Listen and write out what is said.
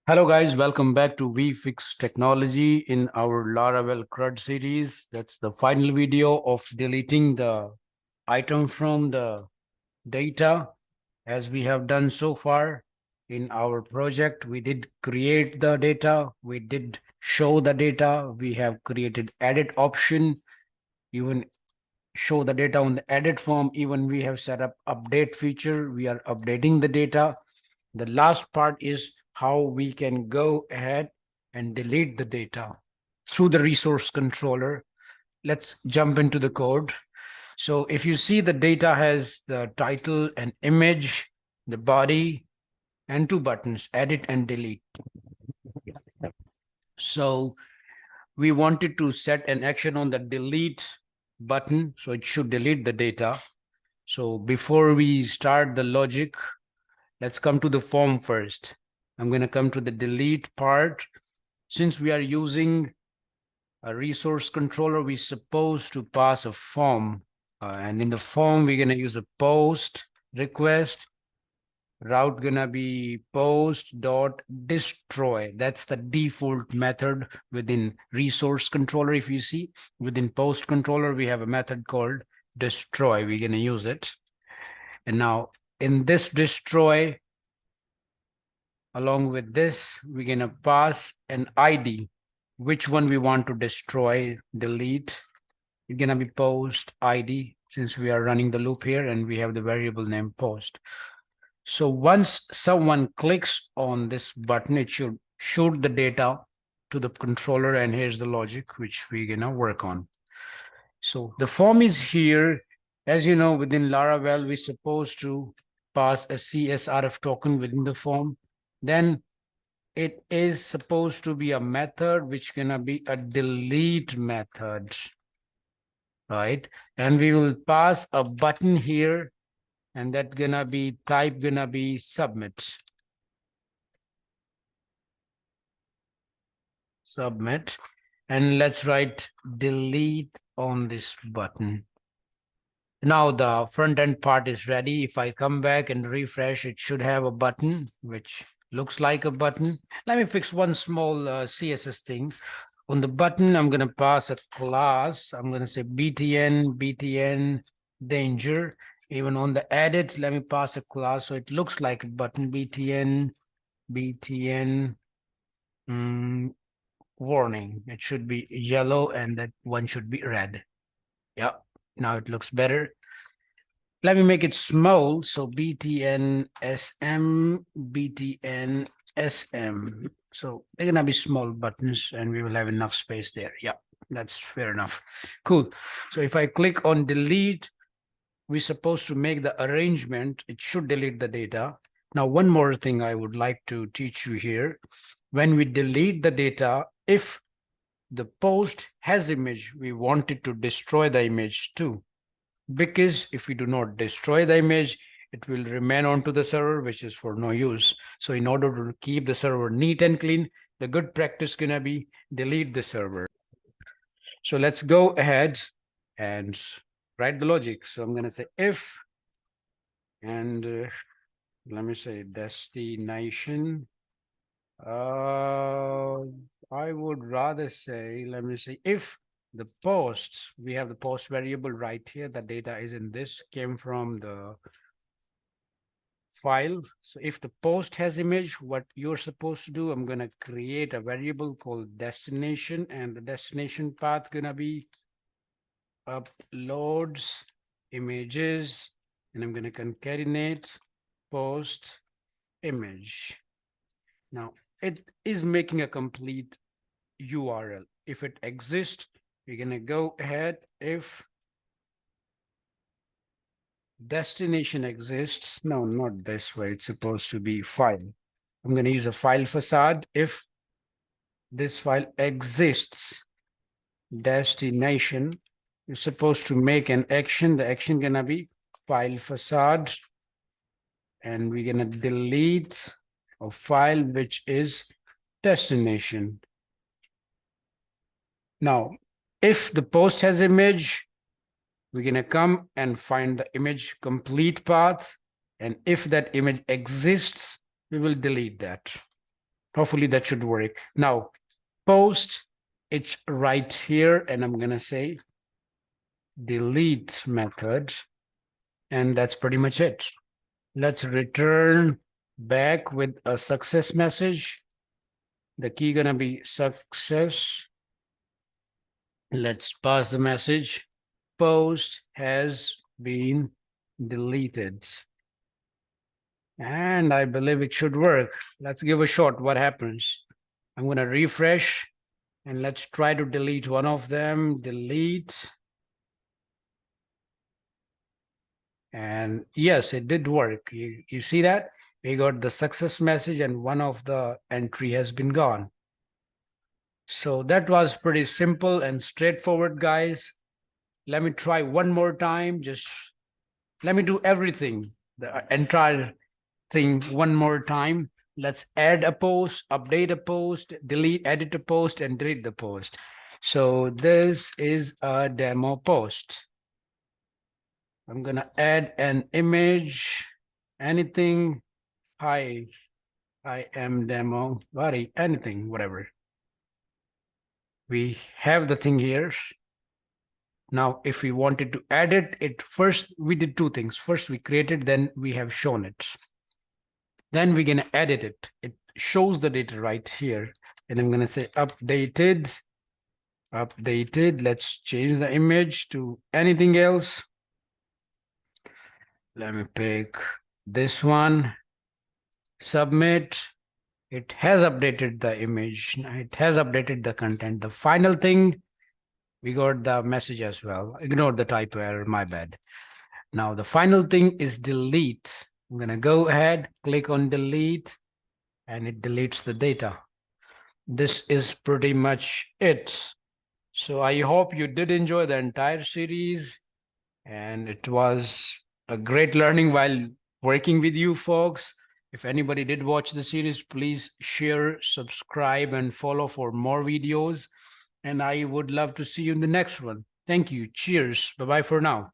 Hello guys, welcome back to VFix Technology in our Laravel CRUD series. That's the final video of deleting the item from the data. As we have done so far in our project, we did create the data, we did show the data, we have created edit option, even show the data on the edit form, even we have set up update feature, we are updating the data. The last part is how we can go ahead and delete the data through the resource controller. Let's jump into the code. So if you see, the data has the title and image, the body, and two buttons, edit and delete. So we wanted to set an action on the delete button, so it should delete the data. So before we start the logic, let's come to the form first. I'm going to come to the delete part. Since we are using a resource controller, we're supposed to pass a form. And in the form, we're going to use a post request. Route going to be post dot destroy. That's the default method within resource controller. If you see, within post controller, we have a method called destroy. We're going to use it. And now in this destroy, along with this, we're going to pass an ID, which one we want to destroy, delete. It's going to be post ID, since we are running the loop here and we have the variable name post. So once someone clicks on this button, it should shoot the data to the controller, and here's the logic which we're going to work on. So the form is here. As you know, within Laravel, we're supposed to pass a CSRF token within the form. Then it is supposed to be a method which gonna be a delete method, right? And we will pass a button here, and that gonna be type gonna be submit. Submit. And let's write delete on this button. Now the front end part is ready. If I come back and refresh, it should have a button which looks like a button. Let me fix one small CSS thing. On the button, I'm going to pass a class. I'm going to say btn danger. Even on the edit, let me pass a class so it looks like a button. btn warning. It should be yellow and that one should be red. Yeah, now it looks better. Let me make it small. So btn sm. So they're gonna be small buttons and we will have enough space there. Yeah, that's fair enough. Cool. So if I click on delete, we're supposed to make the arrangement. It should delete the data. Now, one more thing I would like to teach you here. When we delete the data, if the post has image, we want it to destroy the image too. Because if we do not destroy the image, it will remain onto the server, which is for no use. So in order to keep the server neat and clean, the good practice is going to be delete the server. So let's go ahead and write the logic. So I'm going to say if, and let me say destination. I would rather say, let me say if the post, we have the post variable right here, the data is in this, came from the file. So if the post has image, what you're supposed to do, I'm going to create a variable called destination, and the destination path going to be uploads images, and I'm going to concatenate post image. Now it is making a complete URL. If it exists, we're going to go ahead. If destination exists, no, not this way, it's supposed to be file. I'm going to use a file facade. If this file exists, destination is supposed to make an action. The action going to be file facade, and we're going to delete a file which is destination. Now, if the post has image, we're going to come and find the image complete path. And if that image exists, we will delete that. Hopefully that should work. Now, post, it's right here, and I'm gonna say delete method, and that's pretty much it. Let's return back with a success message. The key gonna be success. Let's pass the message. Post has been deleted. And I believe it should work. Let's give a shot. What happens? I'm going to refresh and let's try to delete one of them. Delete. And yes, it did work. You see that? We got the success message and one of the entry has been gone. So that was pretty simple and straightforward, guys. Let me try one more time. Just let me do everything, the entire thing one more time. Let's add a post, update a post, delete, edit a post, and delete the post. So this is a demo post. I'm gonna add an image, anything. Hi, I am demo, body, anything, whatever. We have the thing here. Now, if we wanted to edit it, first we did two things. First we created, then we have shown it. Then we're going to edit it. It shows the data right here. And I'm going to say updated. Let's change the image to anything else. Let me pick this one. Submit. It has updated the image. It has updated the content. The final thing, we got the message as well. Ignore the typo error, my bad. Now the final thing is delete. I'm going to go ahead, click on delete, and it deletes the data. This is pretty much it. So I hope you did enjoy the entire series, and it was a great learning while working with you folks. If anybody did watch the series, please share, subscribe, and follow for more videos. And I would love to see you in the next one. Thank you. Cheers. Bye-bye for now.